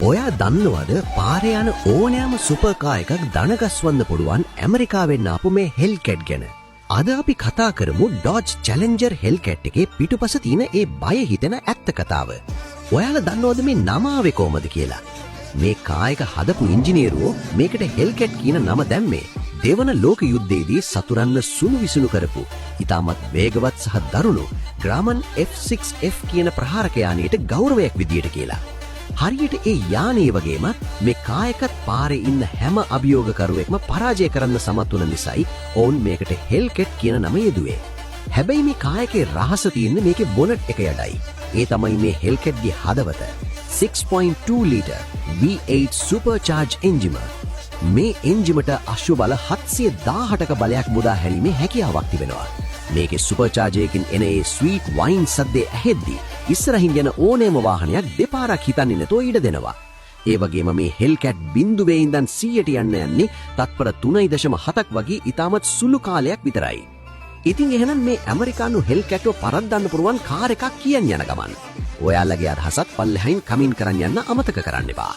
ඔයා දන්නවද පාරේ යන ඕනෑම සුපර් කාර් එකක් දණගස්වන්න පුළුවන් ඇමරිකාවෙන් ආපු මේ හෙල්කැට් ගැන. අද අපි කතා කරමු Dodge Challenger හෙල්කැට් එකේ පිටුපස තියෙන ඒ බය හිතෙන ඇත්ත කතාව. ඔයාලා දන්නවද මේ නම ආවේ කොහමද කියලා? මේ කාර් එක හදපු ඉංජිනේරුවෝ මේකට හෙල්කැට් කියන නම දැම්මේ දෙවන ලෝක යුද්ධයේදී සතුරන්න සුළු විසුළු කරපු ඉතාමත් වේගවත් සහ දරුණු ග්‍රාමන් F6F කියන ප්‍රහාරක යානයට ගෞරවයක් විදියට කියලා. හරියට ඒ යානයේ වගේම මේ කායකත් පාරේ ඉන්න හැම අභියෝගකරුවෙක්ම පරාජය කරන්න සමත් වුණ නිසායි ඔවුන් මේකට හෙල්කැට් කියන නම යෙදුවේ. හැබැයි මේ කායකේ රහස තියෙන්නේ මේකේ බොනට් එක යටයි. ඒ තමයි මේ හෙල්කැට්ගේ හදවත. 6.2 ලීටර් V8 supercharged engine. මේ එන්ජිමට අශ්ව බල 718ක බලයක් මුදා හැරීමේ හැකියාවක් තිබෙනවා. මේකේ සුපර්චාර්ජරයකින් එන ඒ ස්වීට් වයින් සද්දේ ඇහෙද්දී ඉස්සරහින් යන ඕනෑම වාහනයක් දෙපාරක් හිතන්නේ නැතුව ඉඩ දෙනවා. ඒ වගේම මේ හෙල්කැට් බිඳුවේ ඉඳන් 100ට යන්න යන්නේ තත්පර 3.7ක් වගේ ඉතාමත් සුළු කාලයක් විතරයි. ඉතින් එහෙනම් මේ ඇමරිකානු හෙල්කැට්ව පරද්දන්න පුරුවන් කාර් එකක් කියන්න යන ගමන් ඔයාලගේ අදහසත් පල්ලෙහායින් කමින් කරන්න යන්න අමතක කරන්න එපා.